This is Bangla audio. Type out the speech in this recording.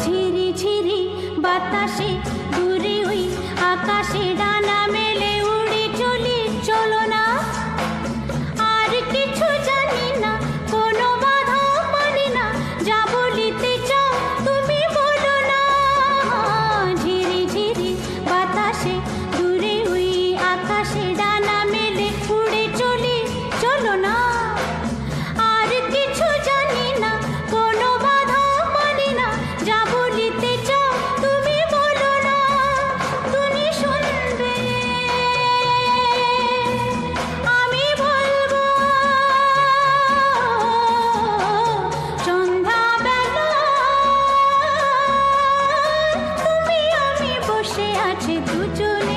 ঝিরি ঝিরি বাতাসে দূরে ওই আকাশে ডানা মেলে উড়ে চলি, চলো না। আর কিছু জানি না, কোনো বাধা মানি না, যা বলিতে চাও তুমি বলো না। ঝিরি ঝিরি বাতাসে দূরে ওই আকাশে ডানা মেলে উড়ে চলি, চলো না। আর কিছু জানি না, কোনো বাধা মানি না, যা বলিতে চাও তুমি বলো না। তুমি শুনবে, আমি বলবো। সন্ধ্যাবেলা তুমি আমি বসে আছি দুজন